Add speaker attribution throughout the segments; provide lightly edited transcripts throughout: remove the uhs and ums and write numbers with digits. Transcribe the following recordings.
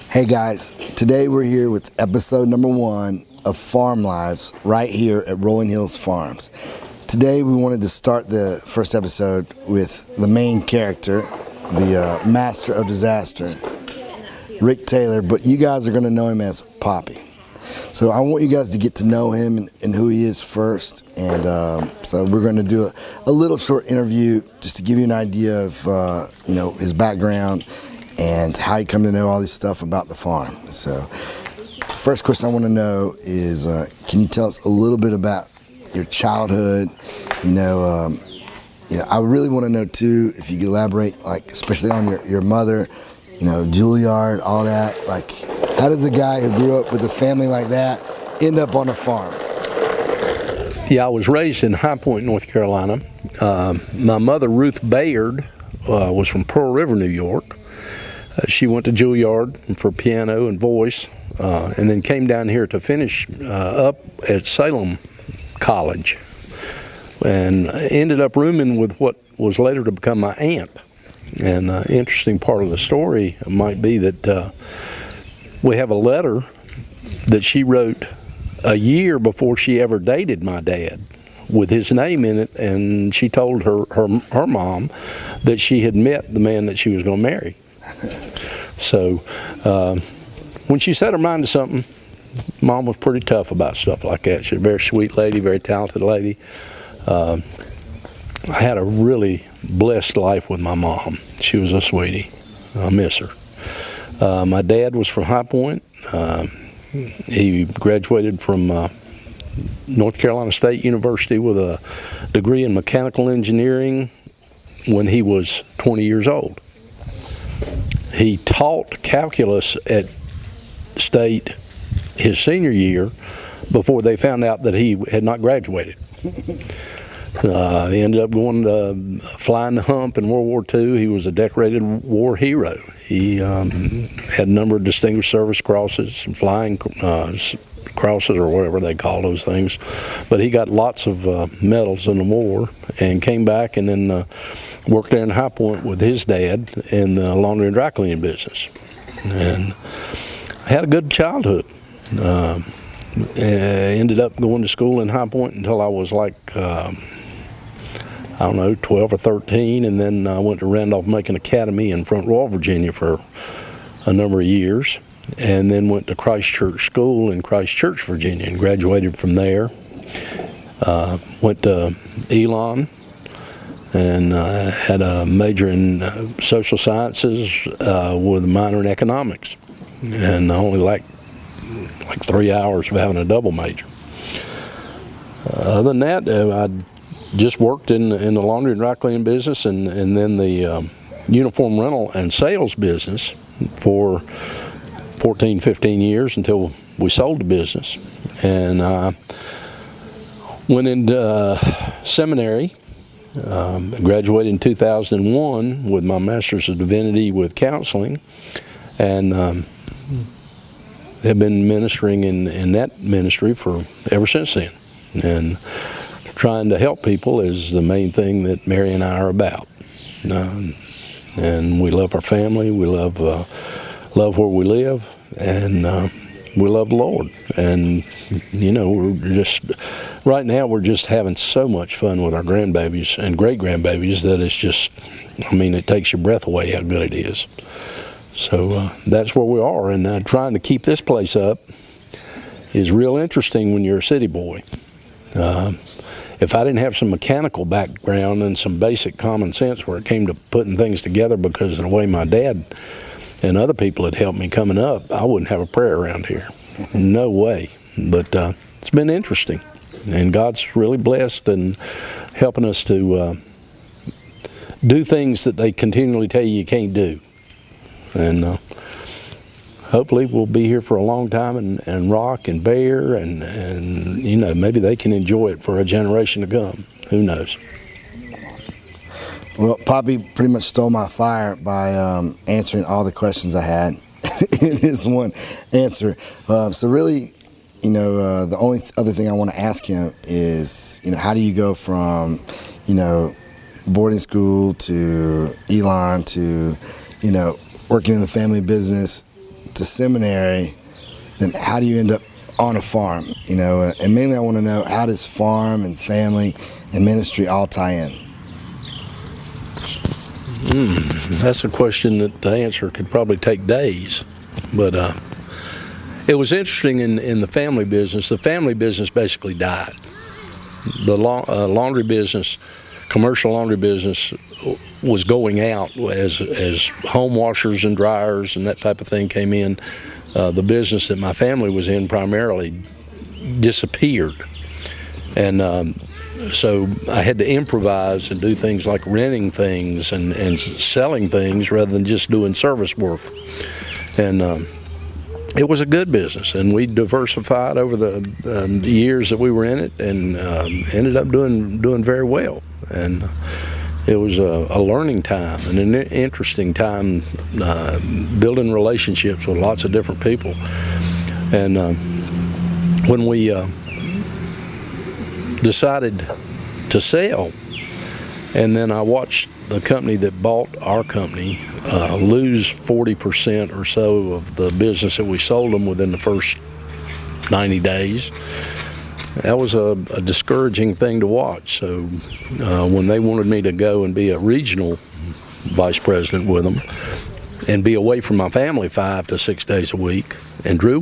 Speaker 1: Hey guys, today we're here with episode number 1 of Farm Lives right here at Rolling Hills Farms. Today we wanted to start the first episode with the main character, the master of disaster, Rick Taylor, but you guys are going to know him as Poppy. So I want you guys to get to know him and who he is first, and so we're going to do a little short interview just to give you an idea of his background and how you come to know all this stuff about the farm. So first question I want to know is, can you tell us a little bit about your childhood? I really want to know too, if you could elaborate, like especially on your mother, Juilliard, all that. Like, how does a guy who grew up with a family like that end up on a farm?
Speaker 2: Yeah, I was raised in High Point, North Carolina. My mother, Ruth Bayard, was from Pearl River, New York. She went to Juilliard for piano and voice, and then came down here to finish up at Salem College, and ended up rooming with what was later to become my aunt. And interesting part of the story might be that we have a letter that she wrote a year before she ever dated my dad with his name in it, and she told her mom that she had met the man that she was going to marry. So when she set her mind to something, Mom was pretty tough about stuff like that. She's a very sweet lady, very talented lady. I had a really blessed life with my mom. She was a sweetie. I miss her. My dad was from High Point. He graduated from North Carolina State University with a degree in mechanical engineering when he was 20 years old. He taught calculus at State his senior year before they found out that he had not graduated. He ended up going to flying the hump in World War II. He was a decorated war hero. He had a number of Distinguished Service Crosses and flying crosses, or whatever they call those things. But he got lots of medals in the war and came back and then worked there in High Point with his dad in the laundry and dry cleaning business. And I had a good childhood. Ended up going to school in High Point until I was like, 12 or 13, and then I went to Randolph-Macon Academy in Front Royal, Virginia for a number of years, and then went to Christ Church School in Christ Church, Virginia, and graduated from there. Went to Elon and had a major in social sciences with a minor in economics, and only like 3 hours of having a double major. Other than that, I just worked in the laundry and dry cleaning business, and then the uniform rental and sales business for 14, 15 years until we sold the business. And I went into seminary, graduated in 2001 with my Master's of Divinity with counseling, and have been ministering in that ministry for ever since then. And trying to help people is the main thing that Mary and I are about. And we love our family, we love where we live, and we love the Lord. And right now we're just having so much fun with our grandbabies and great-grandbabies that it's just, it takes your breath away how good it is. So that's where we are, and trying to keep this place up is real interesting when you're a city boy. If I didn't have some mechanical background and some basic common sense where it came to putting things together because of the way my dad and other people had helped me coming up, I wouldn't have a prayer around here. No way. But it's been interesting, and God's really blessed and helping us to do things that they continually tell you can't do. And hopefully we'll be here for a long time and rock and bear and maybe they can enjoy it for a generation to come. Who knows?
Speaker 1: Well, Poppy pretty much stole my fire by answering all the questions I had in his one answer. So really, the only other thing I want to ask him is, how do you go from, boarding school to Elon to, working in the family business to seminary, then how do you end up on a farm? And mainly I want to know, how does farm and family and ministry all tie in?
Speaker 2: That's a question that the answer could probably take days. But it was interesting in the family business. The family business basically died. The laundry business, commercial laundry business, was going out as home washers and dryers and that type of thing came in. The business that my family was in primarily disappeared. And so I had to improvise and do things like renting things and selling things rather than just doing service work. And it was a good business, and we diversified over the years that we were in it, and ended up doing very well. And it was a learning time and an interesting time, building relationships with lots of different people. And when we decided to sell, and then I watched the company that bought our company lose 40% or so of the business that we sold them within the first 90 days. That was a discouraging thing to watch. So when they wanted me to go and be a regional vice president with them and be away from my family 5 to 6 days a week, and Drew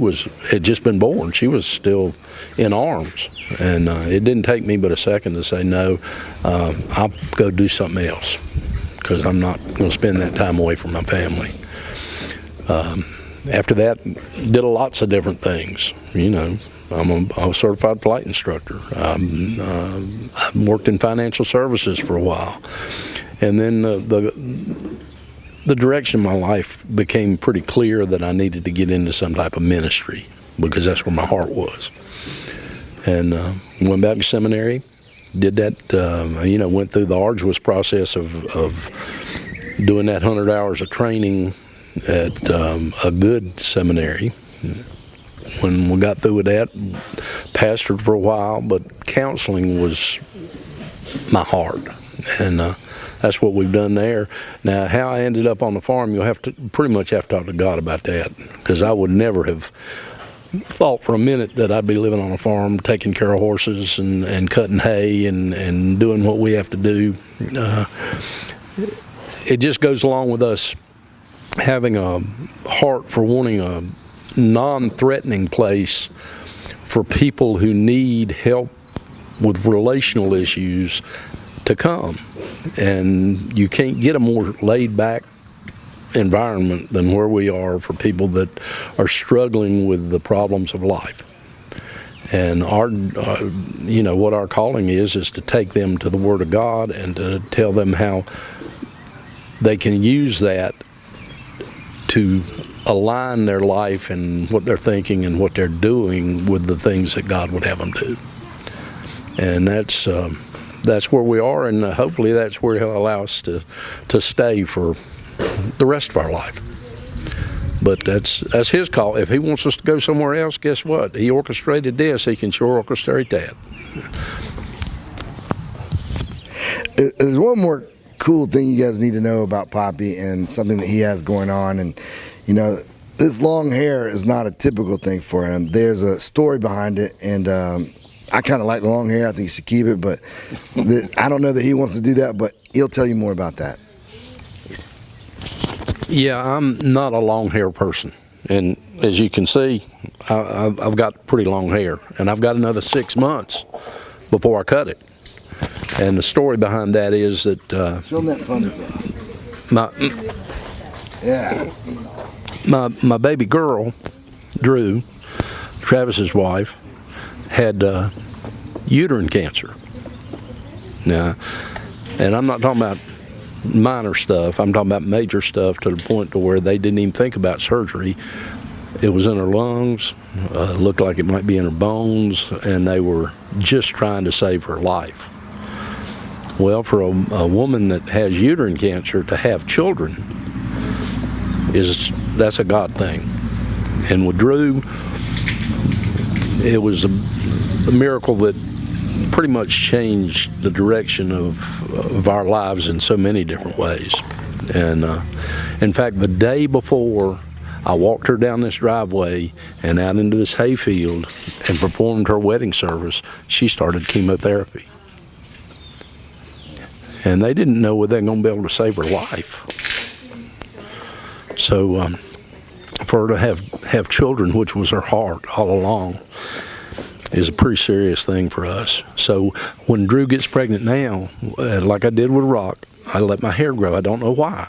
Speaker 2: had just been born. She was still in arms. And it didn't take me but a second to say, no, I'll go do something else, because I'm not going to spend that time away from my family. After that, did lots of different things. I'm a certified flight instructor. I worked in financial services for a while. And then the direction of my life became pretty clear that I needed to get into some type of ministry, because that's where my heart was. And went back to seminary, did that, went through the arduous process of doing that 100 hours of training at a good seminary. When we got through with that, pastored for a while, but counseling was my heart. And that's what we've done there. Now, how I ended up on the farm, you'll have to pretty much have to talk to God about that, because I would never have thought for a minute that I'd be living on a farm, taking care of horses and cutting hay and doing what we have to do. It just goes along with us having a heart for wanting a non-threatening place for people who need help with relational issues to come. And you can't get a more laid-back environment than where we are for people that are struggling with the problems of life. And our what our calling is to take them to the Word of God and to tell them how they can use that to align their life and what they're thinking and what they're doing with the things that God would have them do. And that's where we are, and hopefully that's where He'll allow us to stay for the rest of our life. But that's His call. If He wants us to go somewhere else, guess what? He orchestrated this. He can sure orchestrate that.
Speaker 1: There's one more cool thing you guys need to know about Poppy, and something that he has going on. And this long hair is not a typical thing for him. There's a story behind it, and I kind of like long hair. I think he should keep it, but I don't know that he wants to do that, but he'll tell you more about that.
Speaker 2: Yeah, I'm not a long hair person, and as you can see, I've got pretty long hair, and I've got another 6 months before I cut it. And the story behind that is that
Speaker 1: Show him that funny
Speaker 2: my baby girl, Drew, Travis's wife, had uterine cancer. Now, and I'm not talking about minor stuff. I'm talking about major stuff, to the point to where they didn't even think about surgery. It was in her lungs, looked like it might be in her bones, and they were just trying to save her life. Well, for a woman that has uterine cancer to have children, that's a God thing. And with Drew, it was a miracle that pretty much changed the direction of our lives in so many different ways. And in fact, the day before I walked her down this driveway and out into this hayfield and performed her wedding service. She started chemotherapy. And they didn't know whether they were going to be able to save her life. So for her to have children, which was her heart all along, is a pretty serious thing for us. So when Drew gets pregnant now, like I did with Rock, I let my hair grow. I don't know why.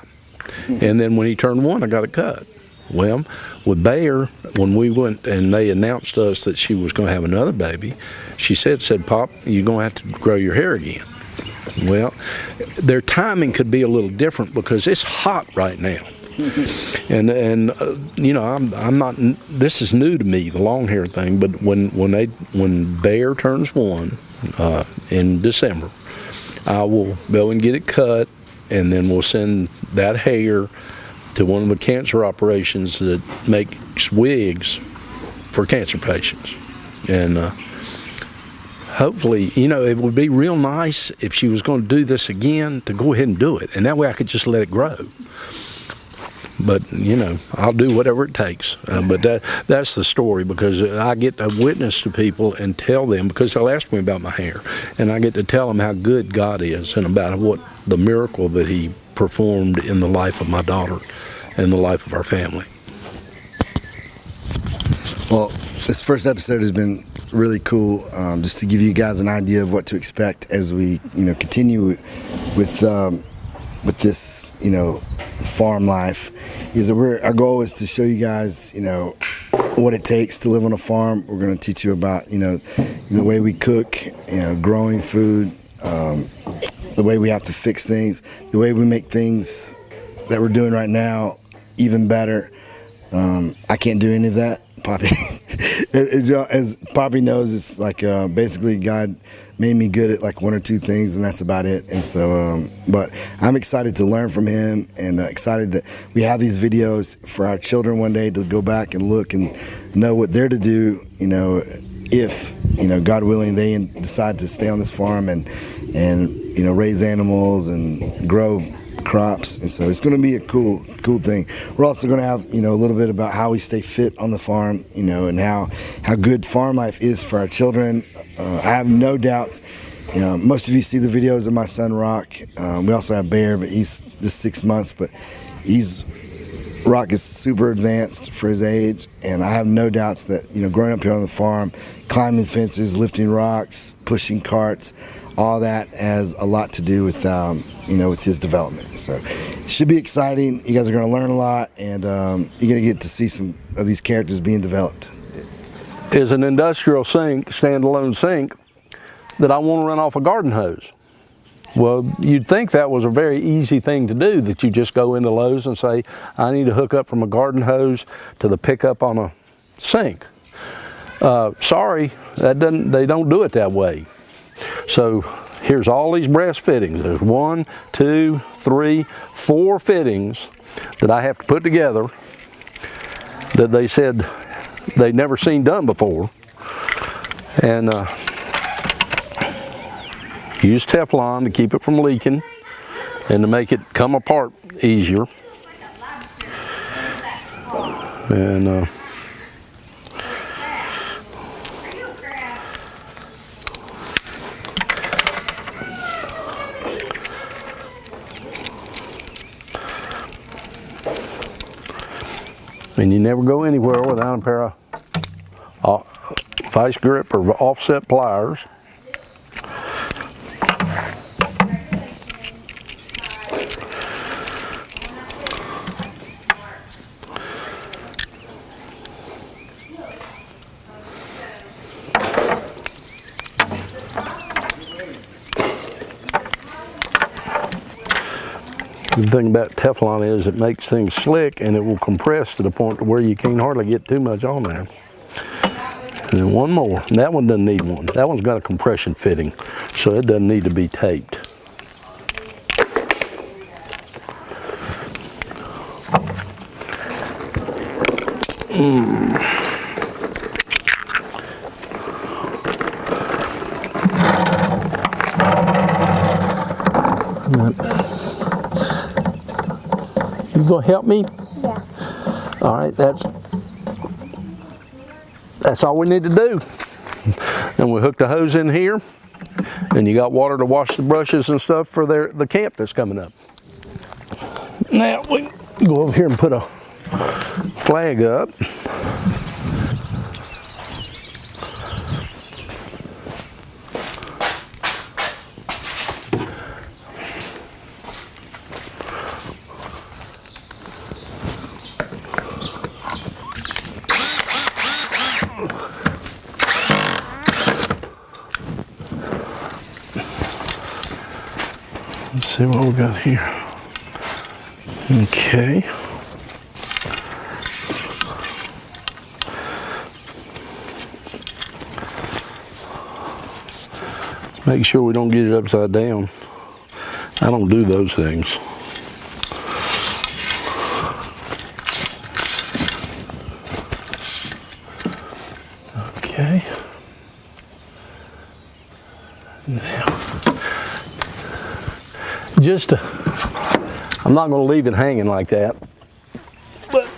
Speaker 2: And then when he turned 1, I got it cut. Well, with Bayer, when we went and they announced to us that she was going to have another baby, she said, Pop, you're going to have to grow your hair again. Well, their timing could be a little different because it's hot right now. And you know, I'm not, this is new to me, the long hair thing, but when Bayer turns 1 in December, I will go and get it cut, and then we'll send that hair to one of the cancer operations that makes wigs for cancer patients. And hopefully, you know, it would be real nice if she was going to do this again to go ahead and do it, and that way I could just let it grow. But, you know, I'll do whatever it takes. But that's the story, because I get to witness to people and tell them, because they'll ask me about my hair, and I get to tell them how good God is and about what the miracle that he performed in the life of my daughter and the life of our family.
Speaker 1: Well, this first episode has been really cool, just to give you guys an idea of what to expect as we, you know, continue with this, you know, farm life. Is that our goal is to show you guys, you know, what it takes to live on a farm. We're going to teach you about, you know, the way we cook, you know, growing food, the way we have to fix things, the way we make things that we're doing right now even better. I can't do any of that. Poppy, as Poppy knows, it's like basically God made me good at like 1 or 2 things, and that's about it. And so, but I'm excited to learn from him, and excited that we have these videos for our children one day to go back and look and know what they're to do, you know, if, you know, God willing, they decide to stay on this farm and you know, raise animals and grow crops. And so it's going to be a cool thing. We're also going to have, you know, a little bit about how we stay fit on the farm, you know, and how good farm life is for our children. I have no doubt, you know, most of you see the videos of my son Rock. We also have Bear, but he's just 6 months, but Rock is super advanced for his age, and I have no doubts that, you know, growing up here on the farm, climbing fences, lifting rocks, pushing carts, all that has a lot to do with, you know, with his development. So it should be exciting. You guys are going to learn a lot, and you're going to get to see some of these characters being developed.
Speaker 2: Is an industrial sink, standalone sink, that I want to run off a garden hose. Well, you'd think that was a very easy thing to do, that you just go into Lowe's and say, I need to hook up from a garden hose to the pickup on a sink. Sorry, they don't do it that way. So here's all these brass fittings. There's 1, 2, 3, 4 fittings that I have to put together that they said they'd never seen done before. And use Teflon to keep it from leaking and to make it come apart easier. And you never go anywhere without a pair of vice grip or offset pliers. The thing about Teflon is it makes things slick, and it will compress to the point to where you can't hardly get too much on there. And then one more, and that one doesn't need one. That one's got a compression fitting, so it doesn't need to be taped. You gonna help me?
Speaker 3: Yeah.
Speaker 2: All right, that's all we need to do. And we hook the hose in here, and you got water to wash the brushes and stuff for the camp that's coming up. Now we can go over here and put a flag up. Let's see what we got here. Okay. Make sure we don't get it upside down. I don't do those things. Okay. Now, I'm not going to leave it hanging like that, but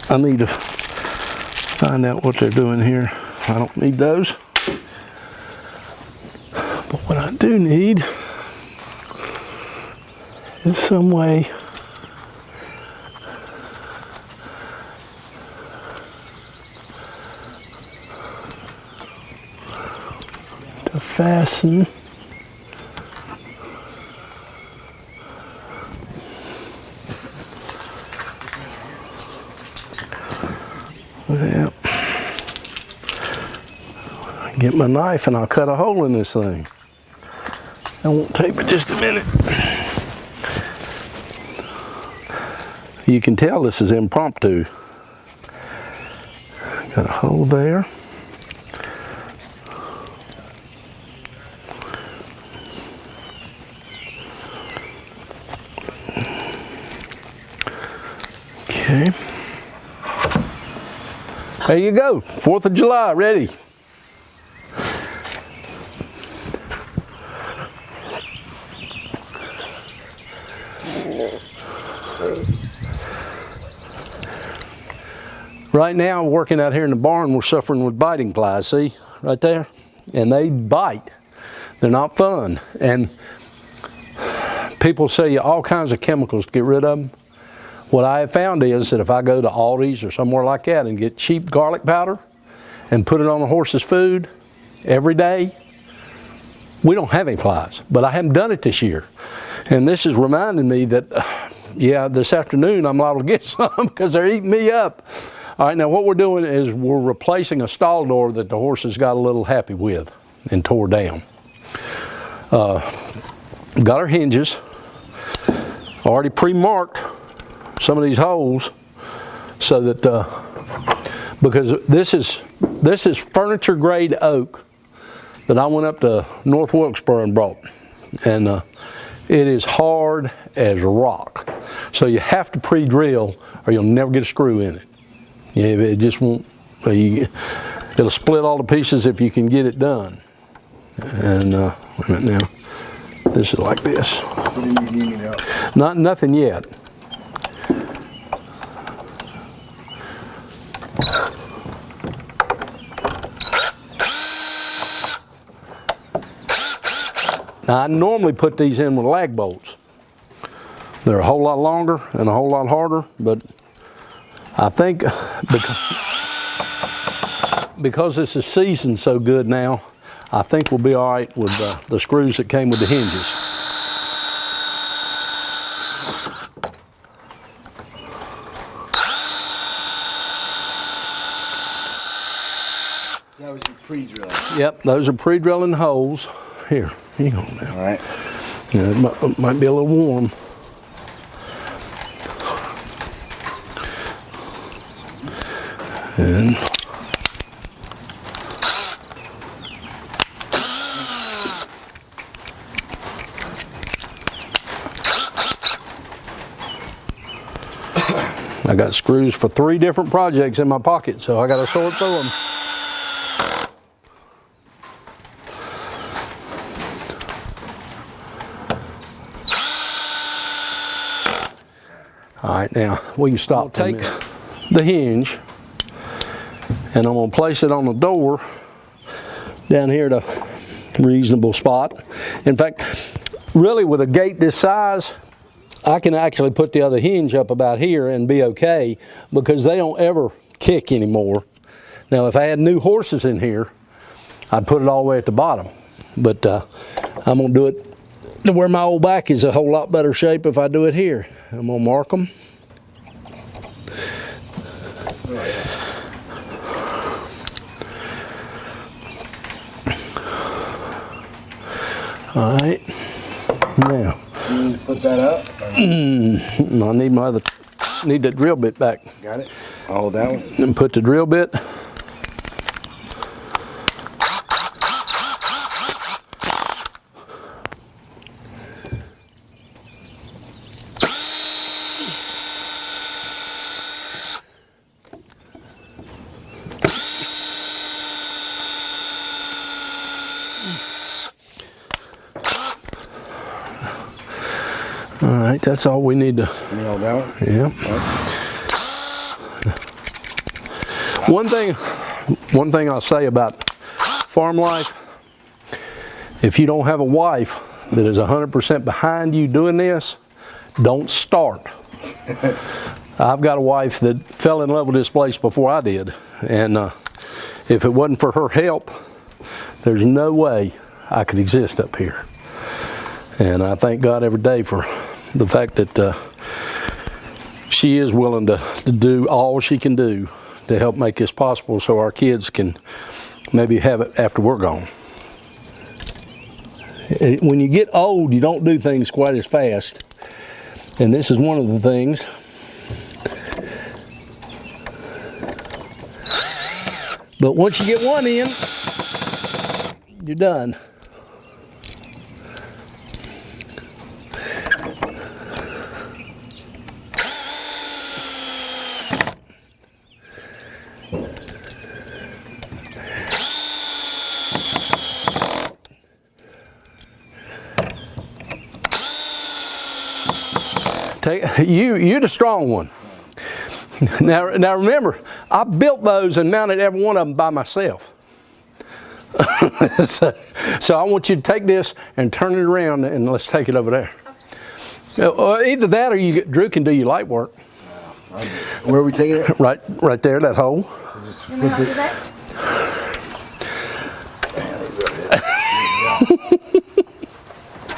Speaker 2: I need to find out what they're doing here. I don't need those, but what I do need is some way to fasten Well, get my knife and I'll cut a hole in this thing. That won't take but just a minute. You can tell this is impromptu. Got a hole there. Okay. There you go, 4th of July, ready. Right now, working out here in the barn, we're suffering with biting flies, see, right there? And they bite. They're not fun. And people sell you all kinds of chemicals to get rid of them. What I have found is that if I go to Aldi's or somewhere like that and get cheap garlic powder and put it on the horse's food every day, we don't have any flies. But I haven't done it this year. And this is reminding me that, yeah, this afternoon I'm liable to get some because they're eating me up. All right, now what we're doing is we're replacing a stall door that the horses got a little happy with and tore down. Got our hinges already pre-marked, some of these holes, so that because this is furniture grade oak that I went up to North Wilkesboro and brought, and it is hard as rock. So you have to pre-drill or you'll never get a screw in it. Yeah, it just won't. It'll split all the pieces if you can get it done. And wait a minute now, this is like this.
Speaker 1: What do you need me to help?
Speaker 2: Nothing yet. Now, I normally put these in with lag bolts. They're a whole lot longer and a whole lot harder, but I think because this is seasoned so good now, I think we'll be all right with the screws that came with the hinges.
Speaker 1: That was your pre-drill.
Speaker 2: Yep, those are pre-drilling holes. Here, you go now.
Speaker 1: All right.
Speaker 2: Yeah, it might be a little warm. And I got screws for 3 different projects in my pocket, so I got to sort through them. All right, now we can stop. the hinge, and I'm going to place it on the door down here at a reasonable spot. In fact, really with a gate this size, I can actually put the other hinge up about here and be okay, because they don't ever kick anymore. Now, if I had new horses in here, I'd put it all the way at the bottom. But I'm going to do it to where my old back is a whole lot better shape if I do it here. I'm going to mark them. All right. Now.
Speaker 1: You need to flip that up?
Speaker 2: I need that drill bit back.
Speaker 1: Got it. I'll hold that one.
Speaker 2: And put the drill bit. All right, that's all we need to.
Speaker 1: You hold that one?
Speaker 2: Yeah.
Speaker 1: Okay.
Speaker 2: One thing I'll say about farm life, if you don't have a wife that is 100% behind you doing this, don't start. I've got a wife that fell in love with this place before I did, and if it wasn't for her help, there's no way I could exist up here. And I thank God every day for the fact that she is willing to do all she can do to help make this possible, so our kids can maybe have it after we're gone. When you get old, you don't do things quite as fast, and this is one of the things. But once you get one in, you're done. You're the strong one. Now remember, I built those and mounted every one of them by myself. So I want you to take this and turn it around, and let's take it over there. Okay. Either that, or Drew can do your light work.
Speaker 1: Where are we taking it?
Speaker 2: Right there, that hole.
Speaker 1: Just flip it.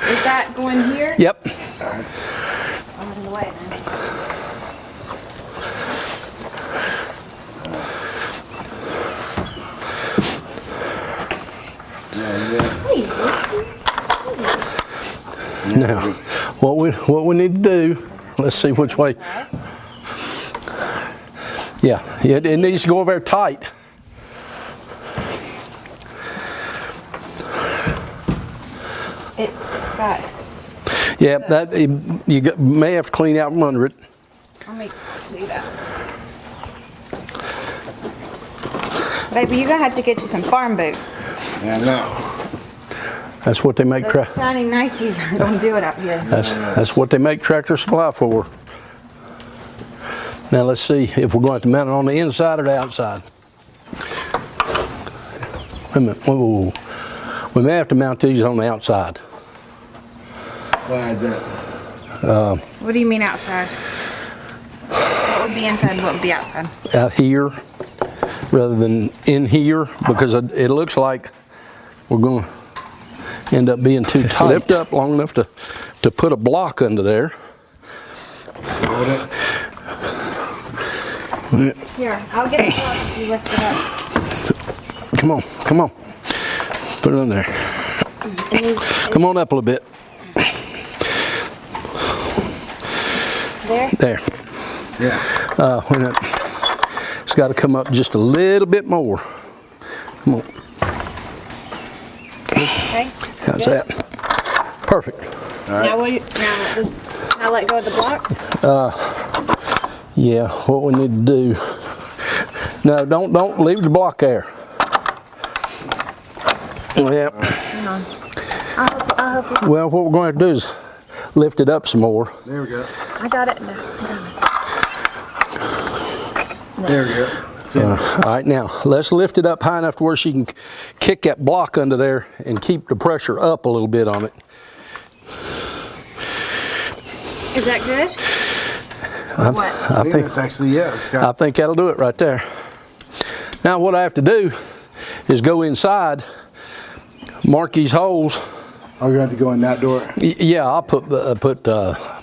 Speaker 3: Is that going here?
Speaker 2: Yep.
Speaker 3: I'm out of the way then.
Speaker 2: Now, what we need to do, let's see which way. Yeah, it needs to go over there tight.
Speaker 3: It's got.
Speaker 2: Yeah, that you may have to clean out from under it.
Speaker 3: Let me do that. Baby, you're gonna have to get you some farm boots.
Speaker 1: Yeah, no.
Speaker 2: That's what they make.
Speaker 3: Those shiny Nikes aren't gonna do it up here.
Speaker 2: That's what they make Tractor Supply for. Now let's see if we're going to have to mount it on the inside or the outside. Wait a minute. Whoa. We may have to mount these on the outside.
Speaker 1: Why is that?
Speaker 3: What do you mean outside? What would be inside? What would be outside?
Speaker 2: Out here rather than in here, because it looks like we're going to end up being too tight. Lift up long enough to put a block under there.
Speaker 1: Hold it.
Speaker 3: Here, I'll get the block if you lift it up.
Speaker 2: Come on. Put it on there. Come on up a little bit.
Speaker 3: There?
Speaker 2: Yeah. Wait a minute. It's got to come up just a little bit more. Come on.
Speaker 3: Okay.
Speaker 2: How's that? Perfect.
Speaker 1: All right.
Speaker 3: Now let go of the block.
Speaker 2: Yeah, what we need to do. No, don't leave the block there. Yeah.
Speaker 3: Hang on. I'll help you.
Speaker 2: Well, what we're going to do is lift it up some more.
Speaker 1: There we go.
Speaker 3: I got it. No,
Speaker 1: There we go.
Speaker 2: All right, now let's lift it up high enough to where she can kick that block under there and keep the pressure up a little bit on it.
Speaker 3: Is that good?
Speaker 1: I think that's actually, yeah, it's got.
Speaker 2: I think that'll do it right there. Now what I have to do is go inside, mark these holes.
Speaker 1: Oh, you're going to have to go in that door?
Speaker 2: Yeah, I'll put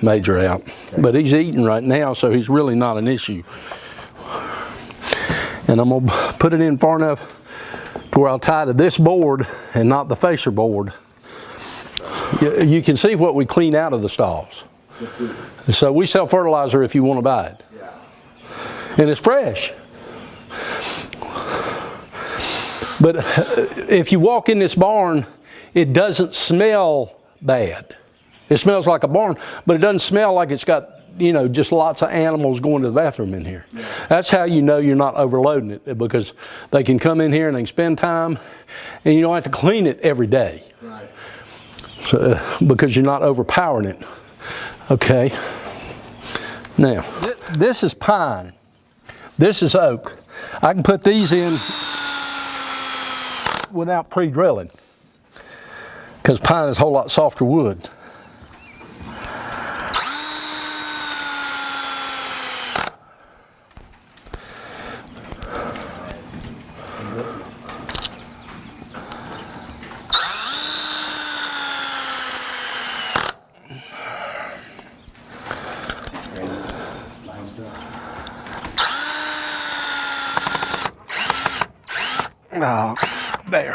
Speaker 2: Major out. Okay. But he's eating right now, so he's really not an issue. And I'm going to put it in far enough to where I'll tie to this board and not the facer board. You can see what we clean out of the stalls. So we sell fertilizer if you want to buy it.
Speaker 1: Yeah.
Speaker 2: And it's fresh. But if you walk in this barn, it doesn't smell bad. It smells like a barn, but it doesn't smell like it's got, you know, just lots of animals going to the bathroom in here. Yeah. That's how you know you're not overloading it, because they can come in here and they can spend time, and you don't have to clean it every day.
Speaker 1: Right.
Speaker 2: So, because you're not overpowering it. Okay. Now, this is pine. This is oak. I can put these in without pre-drilling, because pine is a whole lot softer wood. Oh, there.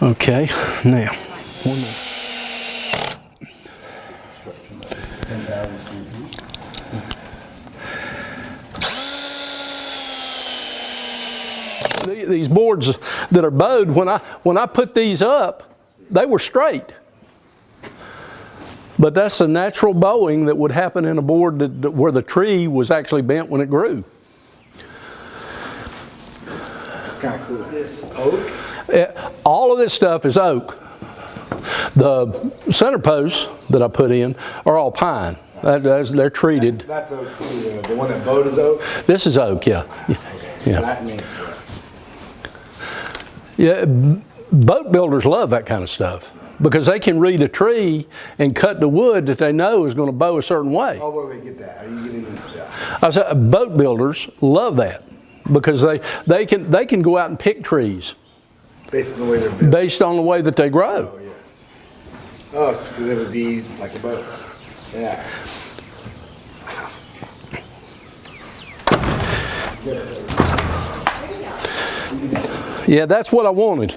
Speaker 2: Okay, now, one more. These boards that are bowed, when I put these up, they were straight. But that's a natural bowing that would happen in a board where the tree was actually bent when it grew.
Speaker 1: That's kind of cool. This oak?
Speaker 2: All of this stuff is oak. The center posts that I put in are all pine. They're treated.
Speaker 1: That's oak too. The one that bowed is oak?
Speaker 2: This is oak, yeah.
Speaker 1: Okay.
Speaker 2: Yeah. Yeah, boat builders love that kind of stuff, because they can read a tree and cut the wood that they know is going to bow a certain way.
Speaker 1: Oh, wait, get that. How are you getting this stuff?
Speaker 2: I said boat builders love that, because they can go out and pick trees
Speaker 1: based on the way they're built.
Speaker 2: Based on the way that they grow.
Speaker 1: Oh, yeah. Oh, it's because it would be like a boat. Yeah.
Speaker 2: Yeah, that's what I wanted.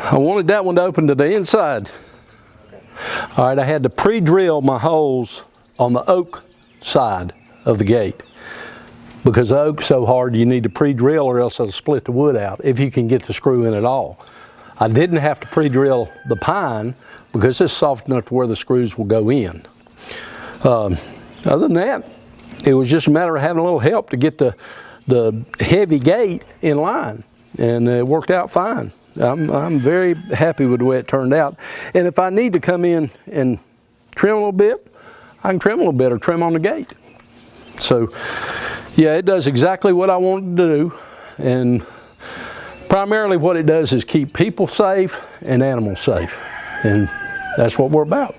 Speaker 2: I wanted that one to open to the inside. All right, I had to pre-drill my holes on the oak side of the gate, because the oak's so hard you need to pre-drill, or else it'll split the wood out if you can get the screw in at all. I didn't have to pre-drill the pine because it's soft enough to where the screws will go in. Other than that, it was just a matter of having a little help to get the heavy gate in line, and it worked out fine. I'm very happy with the way it turned out. And if I need to come in and trim a little bit, I can trim a little bit or trim on the gate. So yeah, it does exactly what I wanted to do, and primarily what it does is keep people safe and animals safe, and that's what we're about.